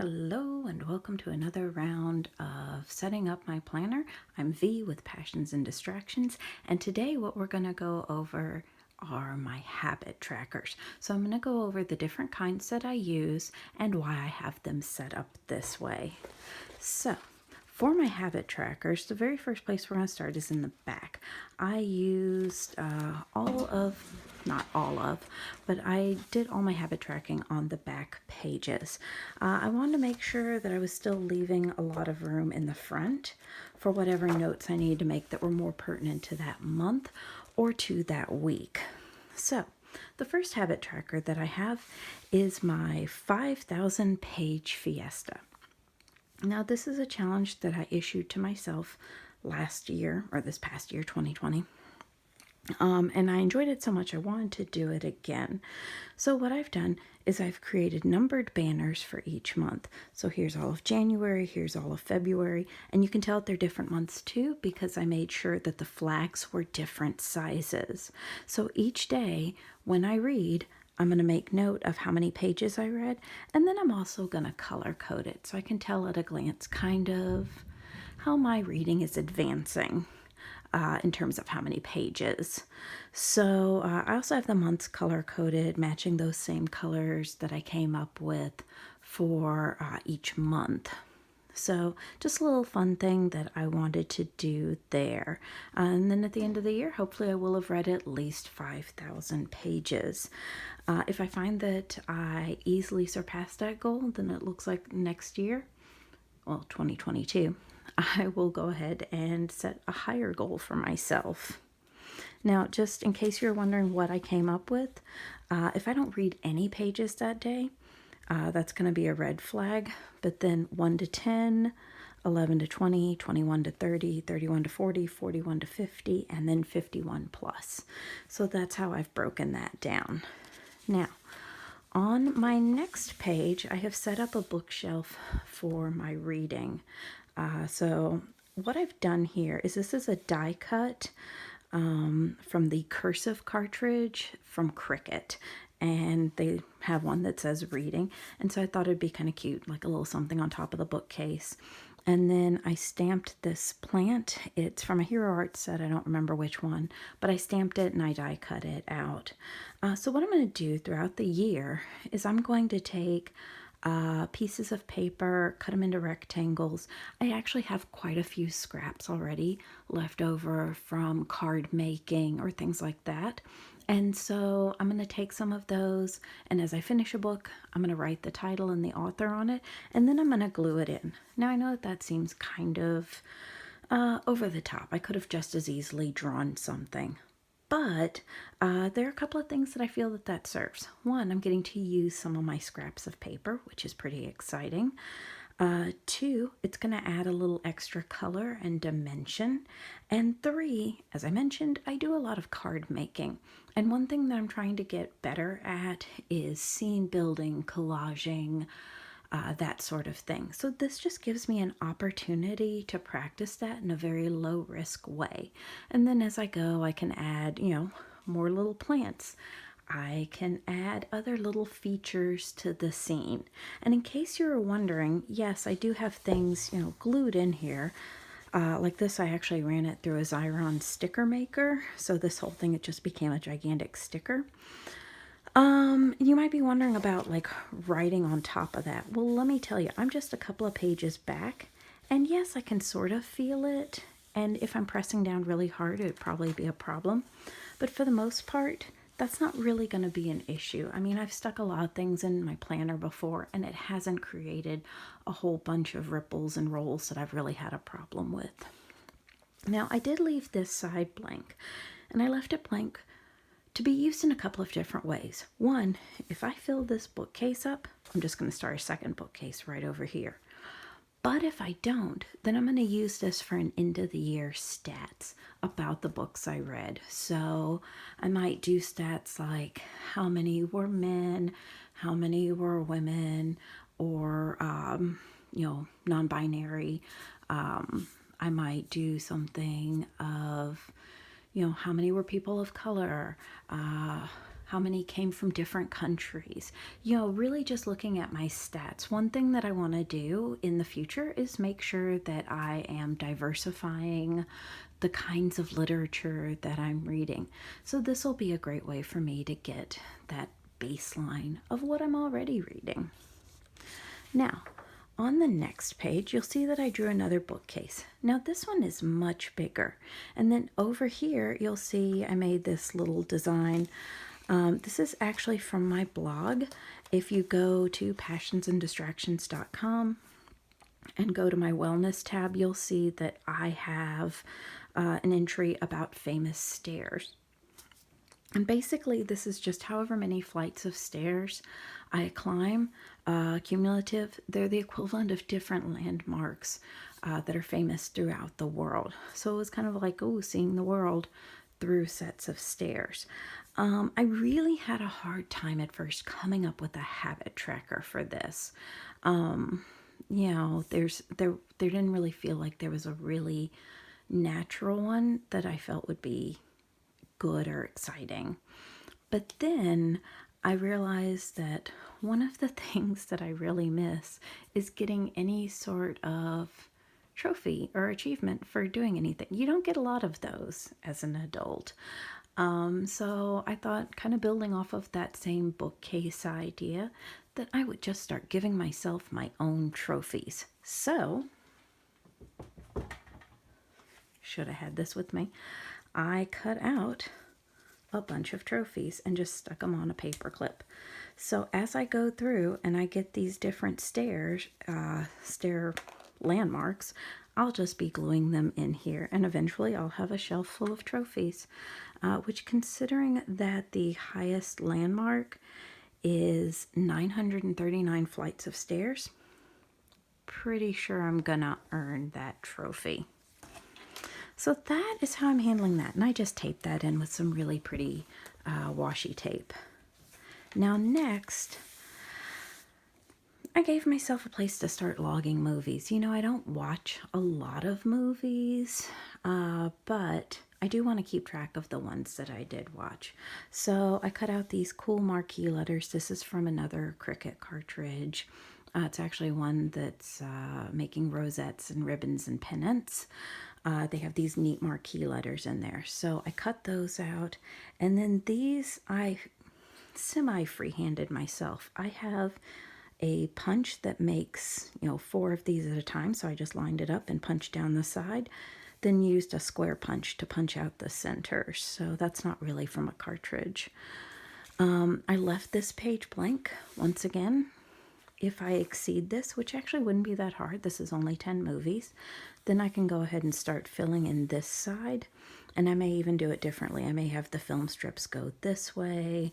Hello and welcome to another round of setting up my planner. I'm V with Passions and Distractions, and today what we're going to go over are my habit trackers. So I'm going to go over the different kinds that I use and why I have them set up this way. So for my habit trackers, the very first place we're going to start is in the back. I used not all of, but I did all my habit tracking on the back pages. I wanted to make sure that I was still leaving a lot of room in the front for whatever notes I needed to make that were more pertinent to that month or to that week. So the first habit tracker that I have is my 5,000 page Fiesta. Now, this is a challenge that I issued to myself last year, or this past year, 2020. And I enjoyed it so much I wanted to do it again. So what I've done is I've created numbered banners for each month. So here's all of January, here's all of February, and you can tell they're different months too because I made sure that the flags were different sizes. So each day when I read, I'm going to make note of how many pages I read, and then I'm also going to color code it so I can tell at a glance kind of how my reading is advancing in terms of how many pages. So I also have the months color coded, matching those same colors that I came up with for each month. So just a little fun thing that I wanted to do there. And then at the end of the year, hopefully I will have read at least 5,000 pages. If I find that I easily surpass that goal, then it looks like next year, well, 2022, I will go ahead and set a higher goal for myself. Now, just in case you're wondering what I came up with, if I don't read any pages that day, that's going to be a red flag. But then 1 to 10, 11 to 20, 21 to 30, 31 to 40, 41 to 50, and then 51 plus. So that's how I've broken that down. Now, on my next page, I have set up a bookshelf for my reading. So what I've done here is this is a die cut from the Cursive cartridge from Cricut. And they have one that says reading. And so I thought it'd be kind of cute, like a little something on top of the bookcase. And then I stamped this plant. It's from a Hero Art set. I don't remember which one, but I stamped it and I die cut it out. So what I'm going to do throughout the year is I'm going to take pieces of paper, cut them into rectangles. I actually have quite a few scraps already left over from card making or things like that. And so I'm going to take some of those, and as I finish a book, I'm going to write the title and the author on it, and then I'm going to glue it in. Now, I know that seems kind of over the top. I could have just as easily drawn something. But there are a couple of things that I feel that serves. One, I'm getting to use some of my scraps of paper, which is pretty exciting. Two, it's going to add a little extra color and dimension. And three, as I mentioned, I do a lot of card making. And one thing that I'm trying to get better at is scene building, collaging, that sort of thing. So this just gives me an opportunity to practice that in a very low risk way. And then as I go, I can add, more little plants. I can add other little features to the scene. And in case you were wondering, yes, I do have things, glued in here. Like this, I actually ran it through a Xyron sticker maker. So this whole thing, it just became a gigantic sticker. You might be wondering about like writing on top of that. Well, let me tell you, I'm just a couple of pages back, and yes, I can sort of feel it. And if I'm pressing down really hard, it'd probably be a problem. But for the most part, that's not really going to be an issue. I mean, I've stuck a lot of things in my planner before, and it hasn't created a whole bunch of ripples and rolls that I've really had a problem with. Now, I did leave this side blank, and I left it blank to be used in a couple of different ways. One, if I fill this bookcase up, I'm just going to start a second bookcase right over here. But if I don't, then I'm going to use this for an end of the year stats about the books I read. So I might do stats like how many were men, how many were women, or, non-binary. I might do something of how many were people of color, how how many came from different countries. You know, really just looking at my stats. One thing that I want to do in the future is make sure that I am diversifying the kinds of literature that I'm reading. So this will be a great way for me to get that baseline of what I'm already reading. Now, on the next page, you'll see that I drew another bookcase. Now this one is much bigger. And then over here, you'll see I made this little design. This is actually from my blog. If you go to passionsanddistractions.com and go to my wellness tab, you'll see that I have an entry about famous stairs. And basically, this is just however many flights of stairs I climb, cumulative. They're the equivalent of different landmarks that are famous throughout the world. So it was kind of like, oh, seeing the world through sets of stairs. I really had a hard time at first coming up with a habit tracker for this. You know, there didn't really feel like there was a really natural one that I felt would be good or exciting. But then I realized that one of the things that I really miss is getting any sort of trophy or achievement for doing anything. You don't get a lot of those as an adult. So I thought, kind of building off of that same bookcase idea, that I would just start giving myself my own trophies. So, should have had this with me. I cut out a bunch of trophies and just stuck them on a paper clip. So as I go through and I get these different stair landmarks, I'll just be gluing them in here, and eventually I'll have a shelf full of trophies, which, considering that the highest landmark is 939 flights of stairs, pretty sure I'm gonna earn that trophy. So that is how I'm handling that. And I just taped that in with some really pretty washi tape. Now next, I gave myself a place to start logging movies. You know, I don't watch a lot of movies, but I do want to keep track of the ones that I did watch. So I cut out these cool marquee letters. This is from another Cricut cartridge. It's actually one that's making rosettes and ribbons and pennants. They have these neat marquee letters in there. So I cut those out. And then these I semi-freehanded myself. I have a punch that makes, 4 of these at a time. So I just lined it up and punched down the side. Then used a square punch to punch out the center. So that's not really from a cartridge. I left this page blank once again. If I exceed this, which actually wouldn't be that hard, this is only 10 movies, then I can go ahead and start filling in this side. And I may even do it differently. I may have the film strips go this way.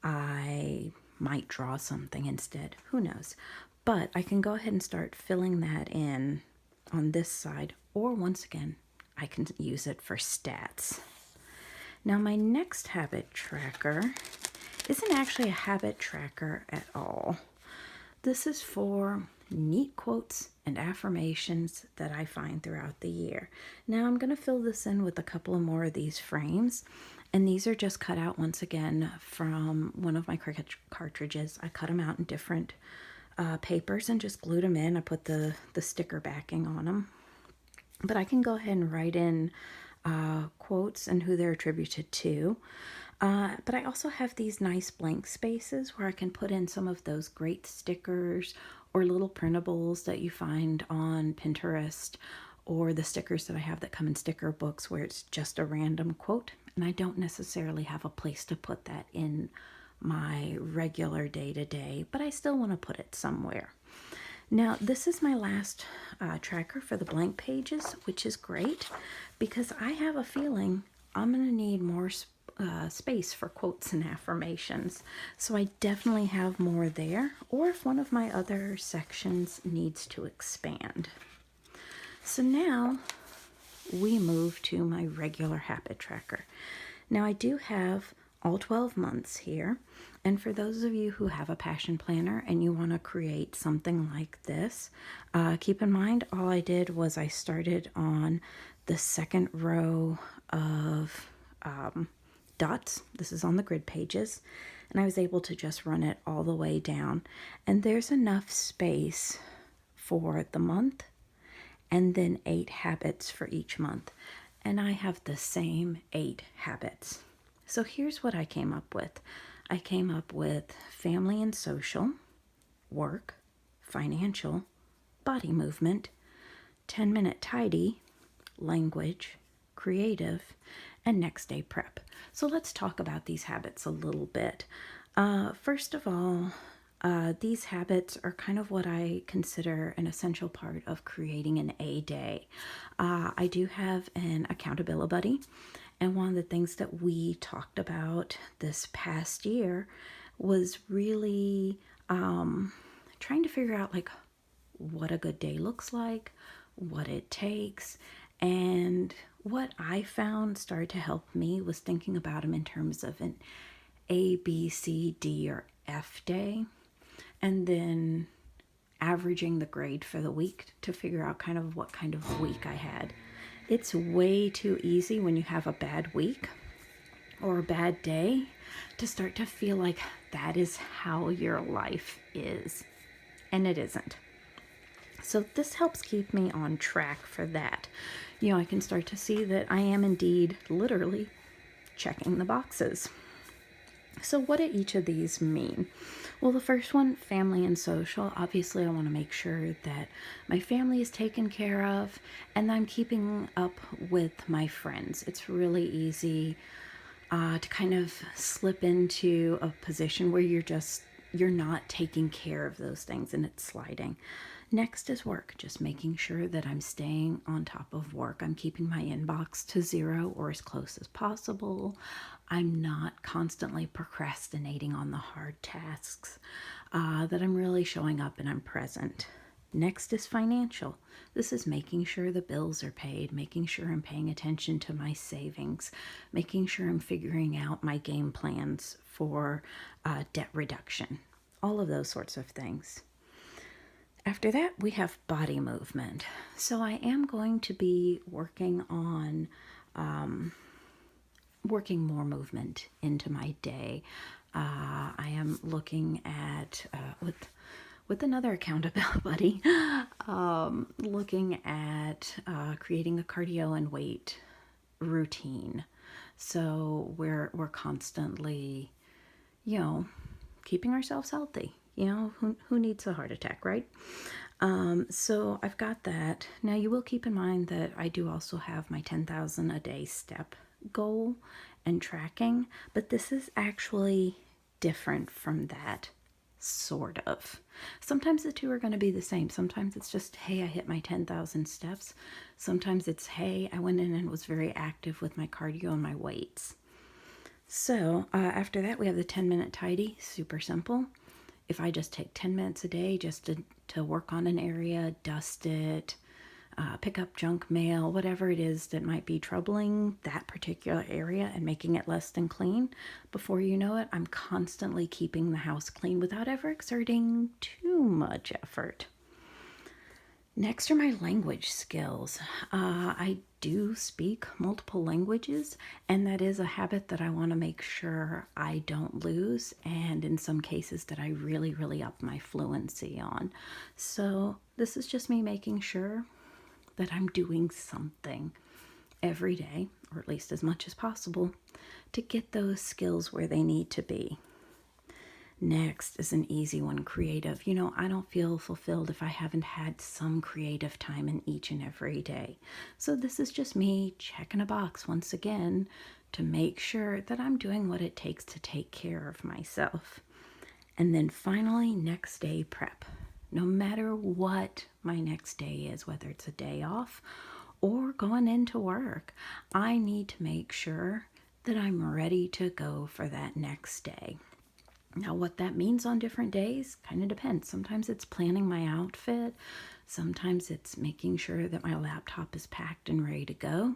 I might draw something instead. Who knows? But I can go ahead and start filling that in on this side. Or once again, I can use it for stats. Now my next habit tracker isn't actually a habit tracker at all. This is for neat quotes and affirmations that I find throughout the year. Now I'm going to fill this in with a couple of more of these frames. And these are just cut out once again from one of my Cricut cartridges. I cut them out in different papers and just glued them in. I put the sticker backing on them. But I can go ahead and write in quotes and who they're attributed to. But I also have these nice blank spaces where I can put in some of those great stickers or little printables that you find on Pinterest, or the stickers that I have that come in sticker books where it's just a random quote. And I don't necessarily have a place to put that in my regular day-to-day, but I still want to put it somewhere. Now, this is my last tracker for the blank pages, which is great because I have a feeling I'm going to need more space for quotes and affirmations. So I definitely have more there, or if one of my other sections needs to expand. So now we move to my regular habit tracker. Now I do have all 12 months here. And for those of you who have a passion planner and you want to create something like this, keep in mind all I did was I started on the second row of dots. This is on the grid pages. And I was able to just run it all the way down. And there's enough space for the month and then 8 habits for each month. And I have the same 8 habits. So here's what I came up with. I came up with family and social, work, financial, body movement, 10-minute tidy, language, creative, and next day prep. So let's talk about these habits a little bit. First of all, these habits are kind of what I consider an essential part of creating an A day. I do have an accountability buddy, and one of the things that we talked about this past year was really trying to figure out like what a good day looks like, what it takes, and what I found started to help me was thinking about them in terms of an A, B, C, D, or F day, and then averaging the grade for the week to figure out kind of what kind of week I had. It's way too easy when you have a bad week or a bad day to start to feel like that is how your life is, and it isn't. So this helps keep me on track for that. You know, I can start to see that I am indeed literally checking the boxes. So what do each of these mean? Well, the first one, family and social. Obviously, I want to make sure that my family is taken care of and I'm keeping up with my friends. It's really easy to kind of slip into a position where you're not taking care of those things and it's sliding. Next is work, just making sure that I'm staying on top of work. I'm keeping my inbox to 0 or as close as possible. I'm not constantly procrastinating on the hard tasks, that I'm really showing up and I'm present. Next is financial. This is making sure the bills are paid, making sure I'm paying attention to my savings, making sure I'm figuring out my game plans for debt reduction, all of those sorts of things. After that, we have body movement. So I am going to be working on working more movement into my day. I am looking at with another accountability buddy, looking at creating a cardio and weight routine. So we're constantly, you know, keeping ourselves healthy. You know, who needs a heart attack, right? So I've got that. Now you will keep in mind that I do also have my 10,000 a day step goal and tracking, but this is actually different from that, sort of. Sometimes the two are going to be the same. Sometimes it's just, hey, I hit my 10,000 steps. Sometimes it's, hey, I went in and was very active with my cardio and my weights. So after that, we have the 10-minute tidy, super simple. If I just take 10 minutes a day just to work on an area, dust it, pick up junk mail, whatever it is that might be troubling that particular area and making it less than clean, before you know it, I'm constantly keeping the house clean without ever exerting too much effort. Next are my language skills. I do speak multiple languages, and that is a habit that I want to make sure I don't lose, and in some cases that I really, really up my fluency on. So this is just me making sure that I'm doing something every day, or at least as much as possible, to get those skills where they need to be. Next is an easy one, creative. You know, I don't feel fulfilled if I haven't had some creative time in each and every day. So this is just me checking a box once again to make sure that I'm doing what it takes to take care of myself. And then finally, next day prep. No matter what my next day is, whether it's a day off or going into work, I need to make sure that I'm ready to go for that next day. Now, what that means on different days kind of depends. Sometimes it's planning my outfit. Sometimes it's making sure that my laptop is packed and ready to go.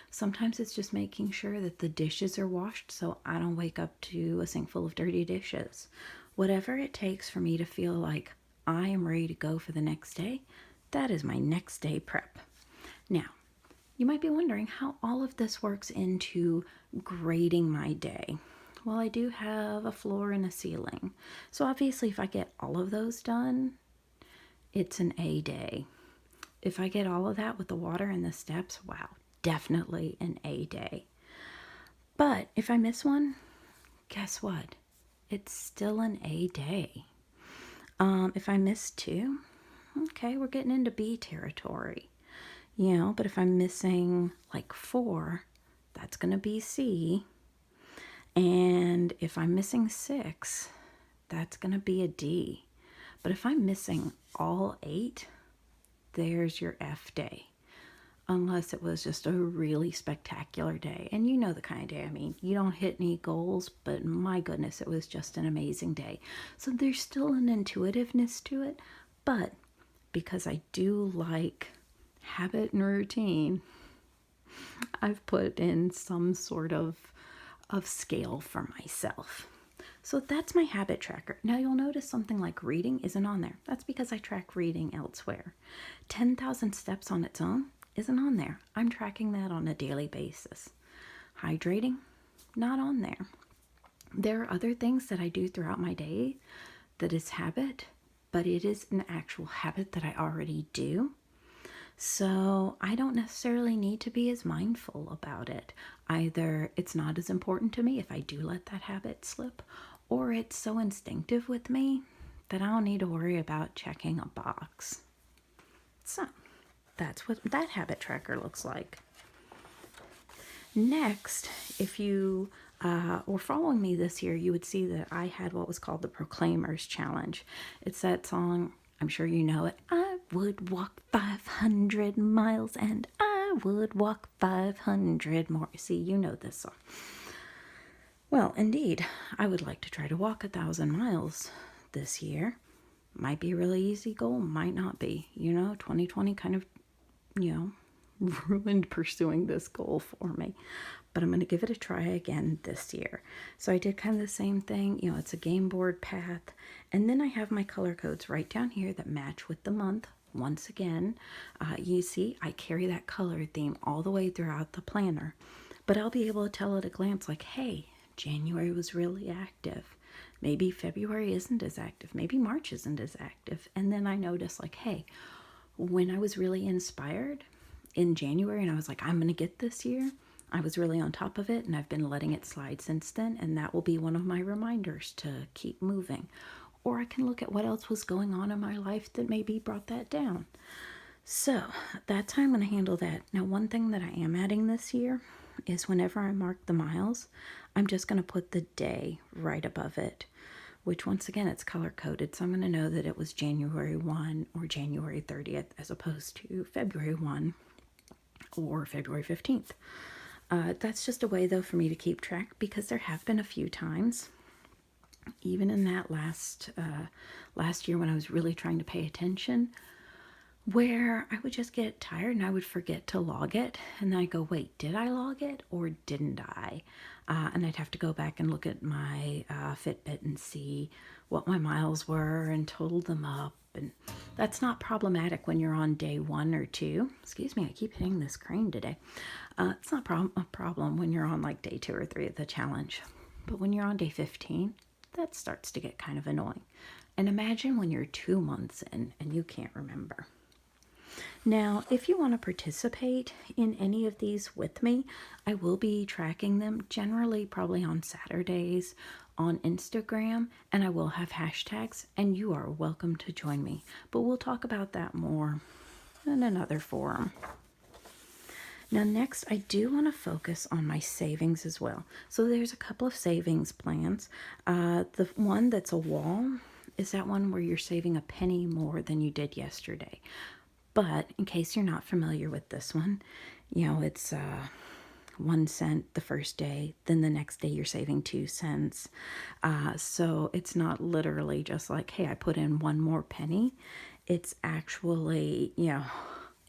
Sometimes it's just making sure that the dishes are washed so I don't wake up to a sink full of dirty dishes. Whatever it takes for me to feel like I am ready to go for the next day, that is my next day prep. Now, You might be wondering how all of this works into grading my day. Well, I do have a floor and a ceiling. So obviously if I get all of those done, it's an A day. If I get all of that with the water and the steps, wow, definitely an A day. But if I miss one, guess what? It's still an A day. If I miss two, okay, we're getting into B territory. But if I'm missing like 4, that's going to be C. And if I'm missing 6, that's going to be a D. But if I'm missing all 8, there's your F day. Unless it was just a really spectacular day. And you know the kind of day I mean. You don't hit any goals, but my goodness, it was just an amazing day. So there's still an intuitiveness to it, but because I do like habit and routine, I've put in some sort of scale for myself. So that's my habit tracker. Now you'll notice something like reading isn't on there. That's because I track reading elsewhere. 10,000 steps on its own isn't on there. I'm tracking that on a daily basis. Hydrating, not on there. There are other things that I do throughout my day that is habit, but it is an actual habit that I already do. So I don't necessarily need to be as mindful about it. Either it's not as important to me if I do let that habit slip, or it's so instinctive with me that I don't need to worry about checking a box. So that's what that habit tracker looks like. Next, if you were following me this year, you would see that I had what was called the Proclaimers Challenge. It's that song, I'm sure you know it. I would walk 500 miles and I would walk 500 more. See, you know this song. Well, indeed, I would like to try to walk 1,000 miles this year. Might be a really easy goal, might not be. 2020 kind of, ruined pursuing this goal for me. But I'm going to give it a try again this year. So I did kind of the same thing. It's a game board path. And then I have my color codes right down here that match with the month. Once again, you see, I carry that color theme all the way throughout the planner. But I'll be able to tell at a glance like, hey, January was really active. Maybe February isn't as active. Maybe March isn't as active. And then I notice like, hey, when I was really inspired in January and I was like, I'm going to get this year, I was really on top of it and I've been letting it slide since then. And that will be one of my reminders to keep moving. Or I can look at what else was going on in my life that maybe brought that down. So that's how I'm going to handle that. Now, one thing that I am adding this year is whenever I mark the miles, I'm just going to put the day right above it, which once again, it's color coded. So I'm going to know that it was January 1 or January 30th as opposed to February 1 or February 15th. That's just a way though for me to keep track because there have been a few times, even in that last year when I was really trying to pay attention, where I would just get tired and I would forget to log it. And then I go, wait, did I log it or didn't I? And I'd have to go back and look at my Fitbit and see what my miles were and total them up. And that's not problematic when you're on day 1 or 2. Excuse me, I keep hitting this crane today. It's not a problem when you're on like day 2 or 3 of the challenge. But when you're on day 15, that starts to get kind of annoying. And imagine when you're 2 months in and you can't remember. Now, if you want to participate in any of these with me, I will be tracking them generally probably on Saturdays on Instagram, and I will have hashtags, and you are welcome to join me. But we'll talk about that more in another forum. Now, next, I do want to focus on my savings as well. So there's a couple of savings plans. The one that's a wall is that one where you're saving a penny more than you did yesterday. But in case you're not familiar with this one, it's 1 cent the first day, then the next day you're saving 2 cents. So it's not literally just like, hey, I put in 1 more penny. It's actually,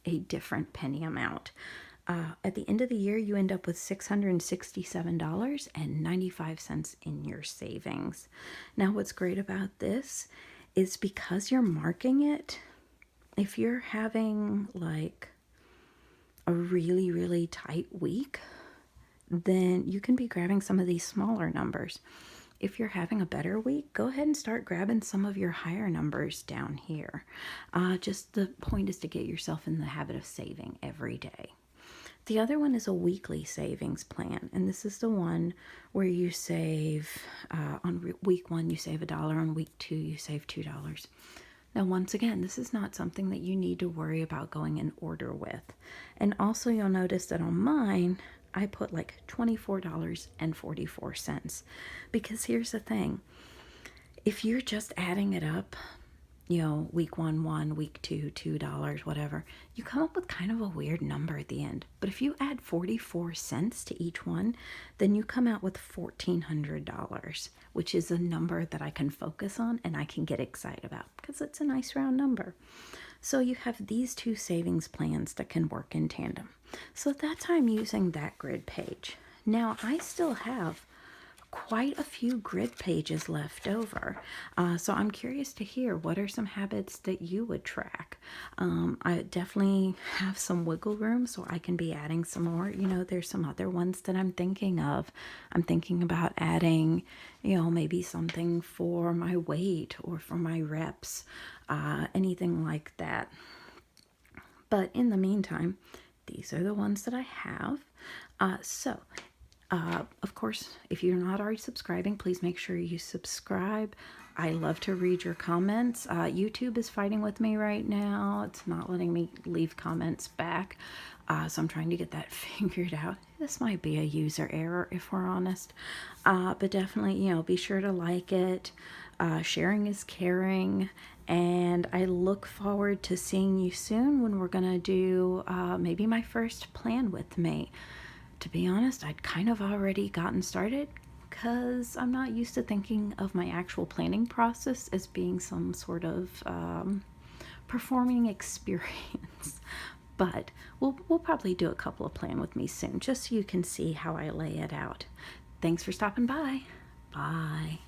a different penny amount. At the end of the year, you end up with $667.95 in your savings. Now, what's great about this is because you're marking it, if you're having like a really, really tight week, then you can be grabbing some of these smaller numbers. If you're having a better week, go ahead and start grabbing some of your higher numbers down here. Just the point is to get yourself in the habit of saving every day. The other one is a weekly savings plan, and this is the one where you save on week 1 you save $1, on week 2 you save $2. Now, once again, this is not something that you need to worry about going in order with. And also, you'll notice that on mine, I put like $24.44. Because here's the thing, if you're just adding it up, week 1, week 2, $2, whatever, you come up with kind of a weird number at the end. But if you add 44 cents to each one, then you come out with $1,400, which is a number that I can focus on and I can get excited about because it's a nice round number. So you have these two savings plans that can work in tandem. So that's how I'm using that grid page. Now I still have quite a few grid pages left over. So I'm curious to hear, what are some habits that you would track? I definitely have some wiggle room, so I can be adding some more. There's some other ones that I'm thinking of. I'm thinking about adding, maybe something for my weight or for my reps, anything like that. But in the meantime, these are the ones that I have. Of course, if you're not already subscribing, please make sure you subscribe. I love to read your comments. YouTube is fighting with me right now. It's not letting me leave comments back. So I'm trying to get that figured out. This might be a user error if we're honest. But definitely, be sure to like it. Sharing is caring. And I look forward to seeing you soon when we're going to do maybe my first plan with me. To be honest, I'd kind of already gotten started because I'm not used to thinking of my actual planning process as being some sort of performing experience. But we'll probably do a couple of plan with me soon, just so you can see how I lay it out. Thanks for stopping by. Bye.